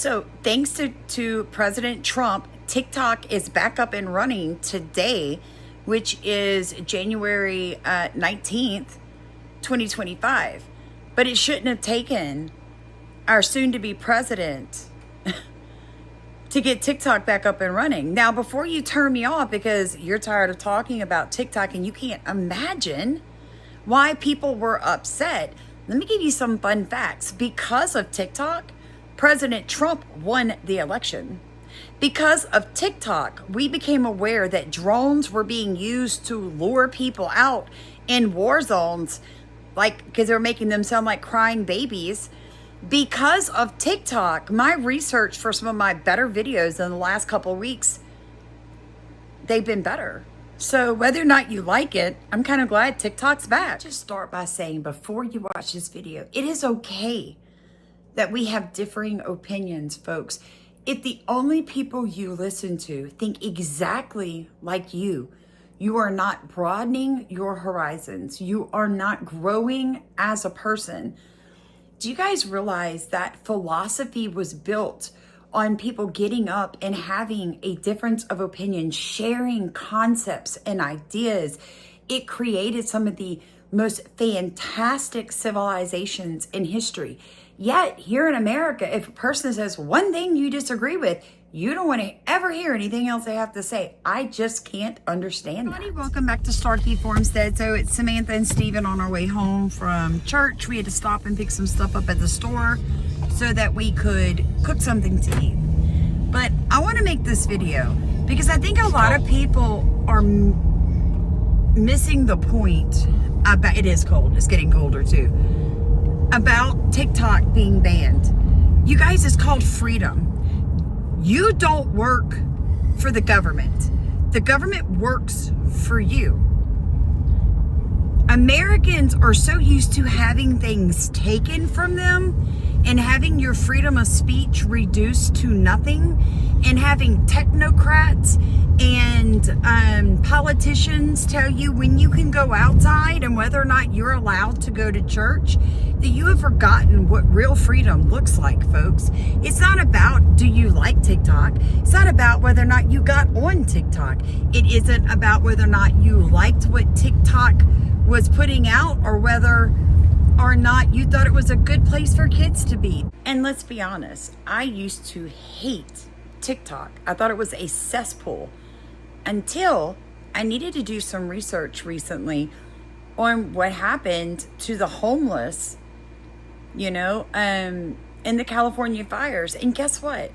So thanks to President Trump, TikTok is back up and running today, which is January 19th, 2025. But it shouldn't have taken our soon-to-be president to get TikTok back up and running. Now, before you turn me off because you're tired of talking about TikTok and you can't imagine why people were upset, let me give you some fun facts. Because of TikTok, President Trump won the election. Because of TikTok, we became aware that drones were being used to lure people out in war zones, because they're making them sound like crying babies. Because of TikTok, my research for some of my better videos in the last couple of weeks, they've been better. So whether or not you like it, I'm kind of glad TikTok's back. Just start by saying, before you watch this video, it is okay that we have differing opinions, folks. If the only people you listen to think exactly like you are not broadening your horizons. You are not growing as a person. Do you guys realize that philosophy was built on people getting up and having a difference of opinion, sharing concepts and ideas? It created some of the most fantastic civilizations in history. Yet here in America, if a person says one thing you disagree with, you don't want to ever hear anything else they have to say. I just can't understand that. Welcome back to Starkey Farmstead. So it's Samantha and Steven on our way home from church. We had to stop and pick some stuff up at the store so that we could cook something to eat. But I want to make this video because I think a lot of people are missing the point about, it is cold, it's getting colder too, about TikTok being banned. You guys, it's called freedom. You don't work for the government. The government works for you. Americans are so used to having things taken from them and having your freedom of speech reduced to nothing, and having technocrats and politicians tell you when you can go outside and whether or not you're allowed to go to church, that you have forgotten what real freedom looks like, folks. It's not about do you like TikTok. It's not about whether or not you got on TikTok. It isn't about whether or not you liked what TikTok was putting out or whether or not you thought it was a good place for kids to be. And let's be honest, I used to hate TikTok. I thought it was a cesspool until I needed to do some research recently on what happened to the homeless, in the California fires. And guess what?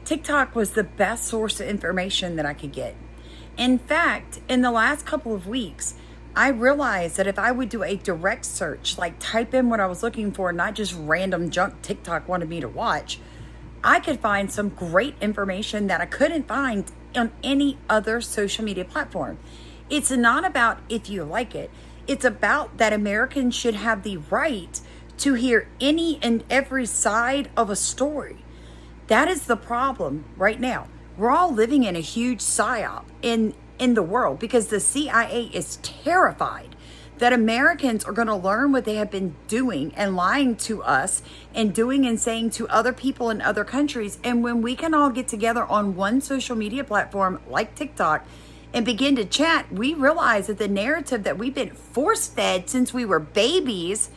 TikTok was the best source of information that I could get. In fact, in the last couple of weeks, I realized that if I would do a direct search, like type in what I was looking for, not just random junk TikTok wanted me to watch, I could find some great information that I couldn't find on any other social media platform. It's not about if you like it. It's about that Americans should have the right to hear any and every side of a story. That is the problem right now. We're all living in a huge psyop in the world because the CIA is terrified that Americans are going to learn what they have been doing and lying to us and doing and saying to other people in other countries. And when we can all get together on one social media platform like TikTok and begin to chat, we realize that the narrative that we've been force-fed since we were babies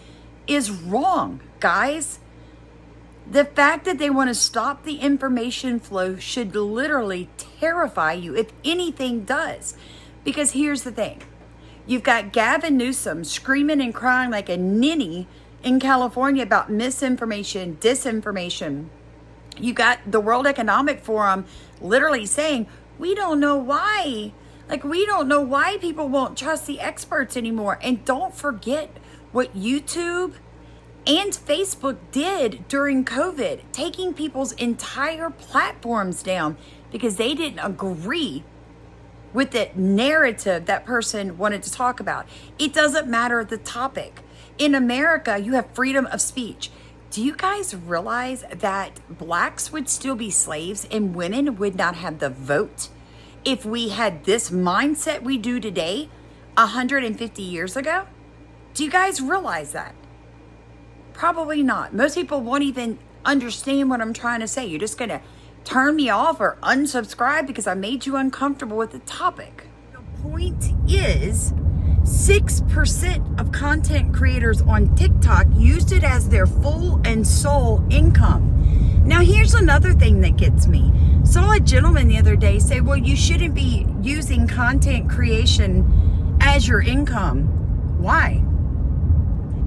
is wrong, guys. The fact that they want to stop the information flow should literally terrify you, if anything does. Because here's the thing. You've got Gavin Newsom screaming and crying like a ninny in California about misinformation, disinformation. You got the World Economic Forum literally saying, we don't know why. We don't know why people won't trust the experts anymore. And don't forget what YouTube and Facebook did during COVID, taking people's entire platforms down because they didn't agree with the narrative that person wanted to talk about. It doesn't matter the topic. In America, you have freedom of speech. Do you guys realize that blacks would still be slaves and women would not have the vote if we had this mindset we do today 150 years ago? Do you guys realize that? Probably not. Most people won't even understand what I'm trying to say. You're just going to turn me off or unsubscribe because I made you uncomfortable with the topic. The point is, 6% of content creators on TikTok used it as their full and sole income. Now, here's another thing that gets me. Saw a gentleman the other day say, well, you shouldn't be using content creation as your income. Why?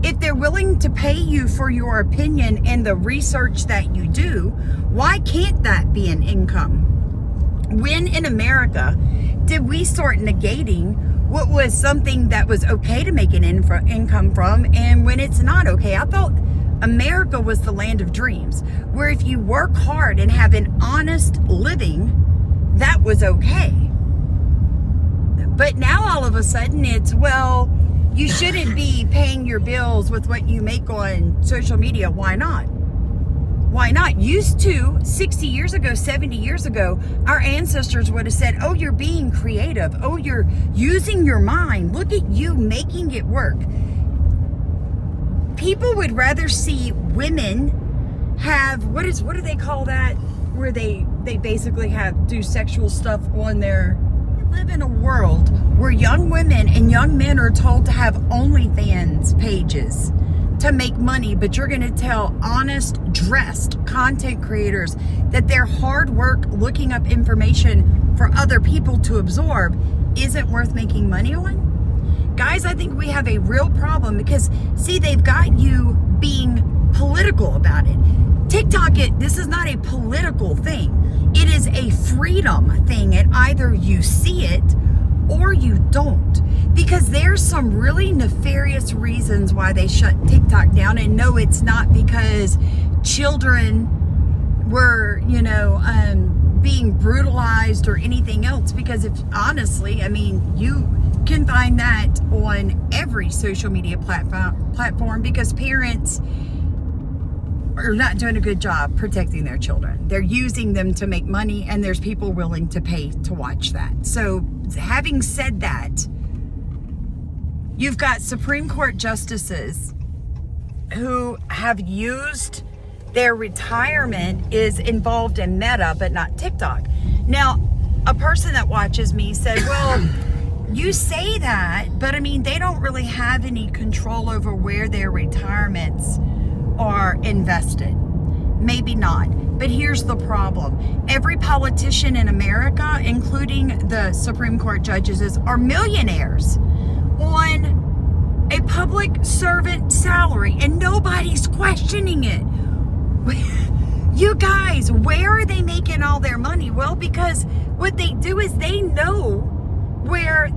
If they're willing to pay you for your opinion and the research that you do, why can't that be an income? When in America did we start negating what was something that was okay to make an income from, and when it's not okay? I thought America was the land of dreams, where if you work hard and have an honest living, that was okay. But now all of a sudden it's, well, you shouldn't be paying your bills with what you make on social media. Why not? Why not? Used to, 60 years ago, 70 years ago, our ancestors would have said, oh, you're being creative. Oh, you're using your mind. Look at you making it work. People would rather see women have, what do they call that? Where they basically do sexual stuff on their... We live in a world where young women and young men are told to have OnlyFans pages to make money, but you're going to tell honest, dressed content creators that their hard work looking up information for other people to absorb isn't worth making money on? Guys, I think we have a real problem because, see, they've got you being political about it. TikTok, this is not a political thing. It is a freedom thing, and either you see it or you don't. Because there's some really nefarious reasons why they shut TikTok down. And no, it's not because children were, being brutalized or anything else. Because if honestly, I mean, you can find that on every social media platform because parents are not doing a good job protecting their children. They're using them to make money, and there's people willing to pay to watch that. So having said that, you've got Supreme Court justices who have used their retirement is involved in Meta, but not TikTok. Now, a person that watches me said, well, you say that, but I mean, they don't really have any control over where their retirements are invested. Maybe not. But here's the problem. Every politician in America, including the Supreme Court judges, are millionaires on a public servant salary, and nobody's questioning it. You guys, where are they making all their money? Well, because what they do is they know where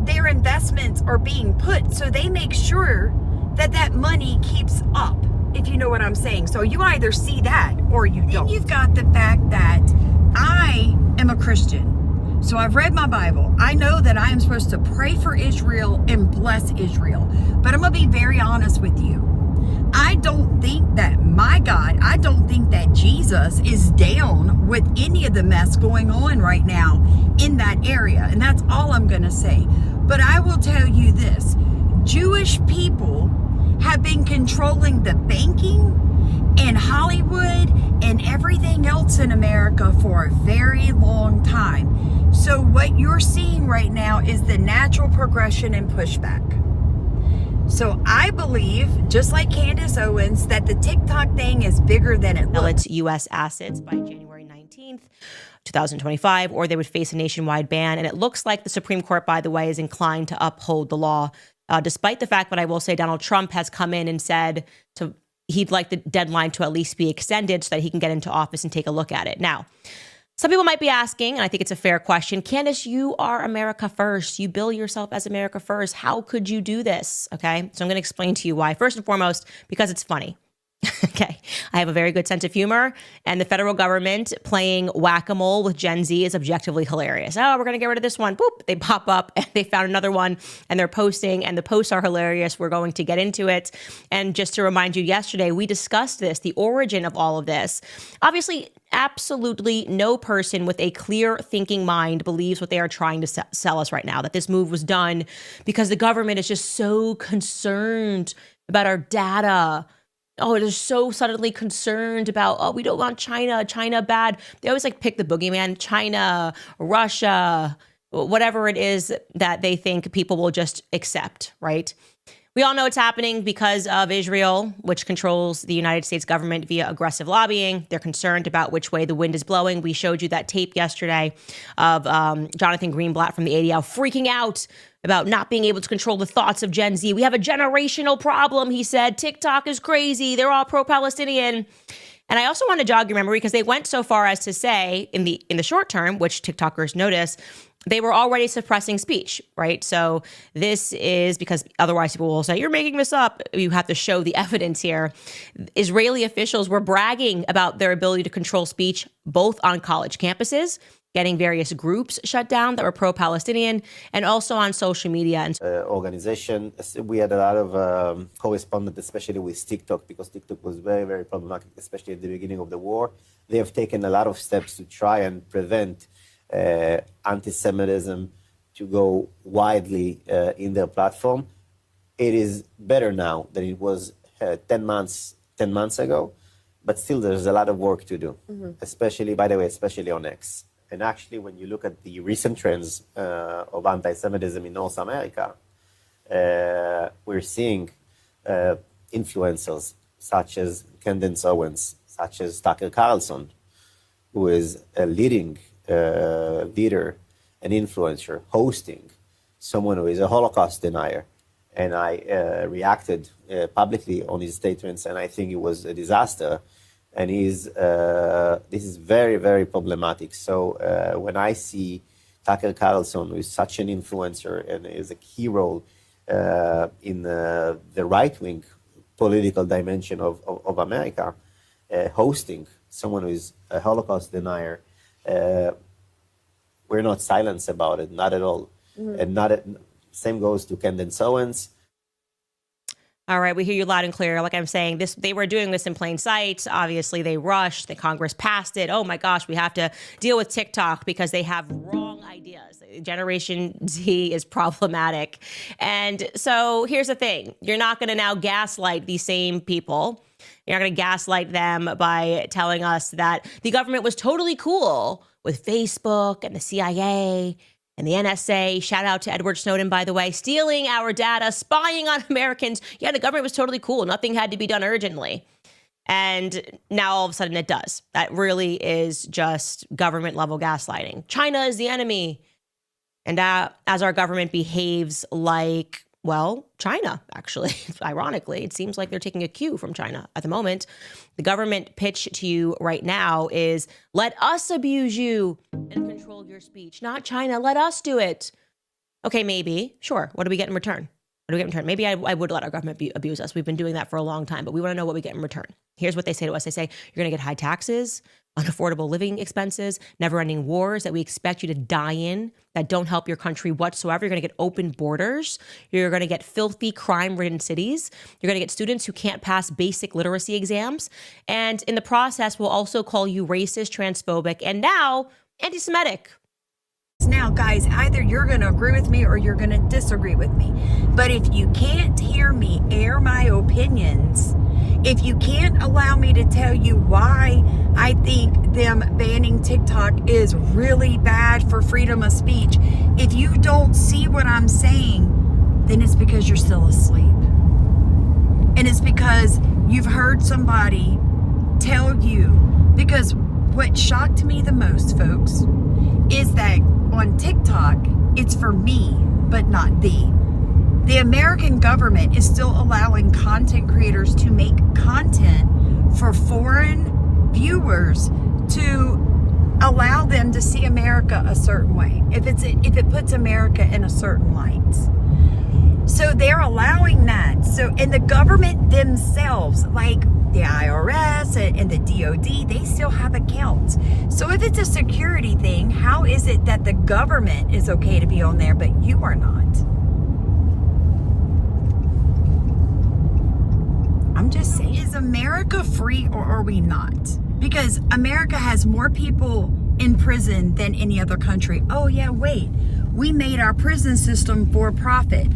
their investments are being put, so they make sure that that money keeps up, if you know what I'm saying. So you either see that or you don't. Then you've got the fact that I am a Christian. So I've read my Bible. I know that I am supposed to pray for Israel and bless Israel. But I'm going to be very honest with you. I don't think that my God, I don't think that Jesus is down with any of the mess going on right now in that area. And that's all I'm going to say. But I will tell you this. Jewish people have been controlling the banking and Hollywood and everything else in America for a very long time. So what you're seeing right now is the natural progression and pushback. So I believe, just like Candace Owens, that the TikTok thing is bigger than it looks. Its U.S. assets by January 19th, 2025, or they would face a nationwide ban. And it looks like the Supreme Court, by the way, is inclined to uphold the law, despite the fact that I will say Donald Trump has come in and said he'd like the deadline to at least be extended so that he can get into office and take a look at it. Now, some people might be asking, and I think it's a fair question, Candace, you are America first. You bill yourself as America first. How could you do this? Okay, so I'm going to explain to you why. First and foremost, because it's funny. Okay, I have a very good sense of humor, and the federal government playing whack-a-mole with Gen Z is objectively hilarious. Oh, we're going to get rid of this one. Boop, they pop up, and they found another one, and they're posting, and the posts are hilarious. We're going to get into it. And just to remind you, yesterday, we discussed this, the origin of all of this. Obviously, absolutely no person with a clear thinking mind believes what they are trying to sell us right now, that this move was done because the government is just so concerned about our data, oh, they're so suddenly concerned about, oh, we don't want China bad. They always like pick the boogeyman, China, Russia, whatever it is that they think people will just accept, right? We all know it's happening because of Israel, which controls the United States government via aggressive lobbying. They're concerned about which way the wind is blowing. We showed you that tape yesterday of Jonathan Greenblatt from the ADL freaking out about not being able to control the thoughts of Gen Z. We have a generational problem, he said. TikTok is crazy. They're all pro-Palestinian. And I also want to jog your memory because they went so far as to say in the short term, which TikTokers notice, they were already suppressing speech, right? So this is because otherwise people will say, you're making this up. You have to show the evidence here. Israeli officials were bragging about their ability to control speech, both on college campuses, getting various groups shut down that were pro-Palestinian, and also on social media. And organization, we had a lot of correspondence, especially with TikTok, because TikTok was very, very problematic, especially at the beginning of the war. They have taken a lot of steps to try and prevent anti-Semitism to go widely in their platform. It is better now than it was 10 months ago, but still there's a lot of work to do, especially on X. And actually, when you look at the recent trends of anti-Semitism in North America, we're seeing influencers such as Candace Owens, such as Tucker Carlson, who is a leading leader and influencer, hosting someone who is a Holocaust denier. And I reacted publicly on his statements, and I think it was a disaster. And this is very, very problematic. So when I see Tucker Carlson, who is such an influencer and is a key role in the right-wing political dimension of America, hosting someone who is a Holocaust denier, we're not silenced about it, not at all. And same goes to Candace Owens. All right, we hear you loud and clear. Like I'm saying, they were doing this in plain sight. Obviously, they rushed. The Congress passed it. Oh my gosh, we have to deal with TikTok because they have wrong ideas. Generation Z is problematic. And so here's the thing. You're not going to now gaslight these same people. You're not going to gaslight them by telling us that the government was totally cool with Facebook and the CIA and the NSA, shout out to Edward Snowden, by the way, stealing our data, spying on Americans. Yeah, the government was totally cool. Nothing had to be done urgently. And now all of a sudden it does. That really is just government level gaslighting. China is the enemy. And as our government behaves like, well, China, actually, ironically, it seems like they're taking a cue from China at the moment. The government pitch to you right now is, let us abuse you and control your speech, not China. Let us do it. Okay, maybe. Sure. What do we get in return? What do we get in return? Maybe I would let our government abuse us. We've been doing that for a long time, but we want to know what we get in return. Here's what they say to us. They say, you're going to get high taxes, unaffordable living expenses, never-ending wars that we expect you to die in that don't help your country whatsoever. You're going to get open borders. You're going to get filthy, crime-ridden cities. You're going to get students who can't pass basic literacy exams. And in the process, we'll also call you racist, transphobic, and now anti-Semitic. Now, guys, either you're going to agree with me or you're going to disagree with me. But if you can't hear me air my opinions, if you can't allow me to tell you why I think them banning TikTok is really bad for freedom of speech, if you don't see what I'm saying, then it's because you're still asleep. And it's because you've heard somebody tell you. Because what shocked me the most, folks, is that on TikTok, it's for me, but not thee. The American government is still allowing content creators to make content for foreign viewers to allow them to see America a certain way, if it puts America in a certain light. So they're allowing that. So, and the government themselves, like the IRS and the DOD, they still have accounts. So if it's a security thing, how is it that the government is okay to be on there, but you are not? I'm just saying, is America free or are we not? Because America has more people in prison than any other country. Oh yeah, wait. We made our prison system for profit.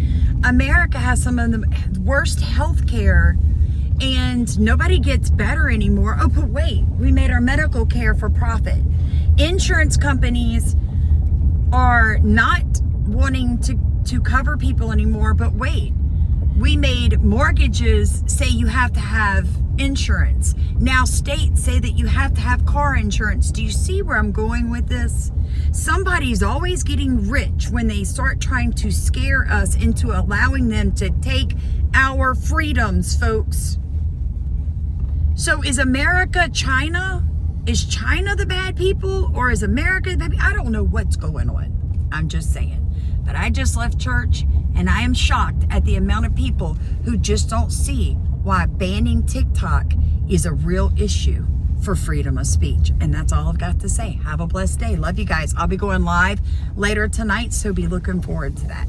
America has some of the worst health care and nobody gets better anymore. Oh, but wait, we made our medical care for profit. Insurance companies are not wanting to cover people anymore, but wait, we made mortgages say you have to have insurance. Now states say that you have to have car insurance. Do you see where I'm going with this? Somebody's always getting rich when they start trying to scare us into allowing them to take our freedoms, folks. So is America China? Is China the bad people, or is America the bad people? I don't know what's going on. I'm just saying. But I just left church, and I am shocked at the amount of people who just don't see why banning TikTok is a real issue for freedom of speech. And that's all I've got to say. Have a blessed day. Love you guys. I'll be going live later tonight, so be looking forward to that.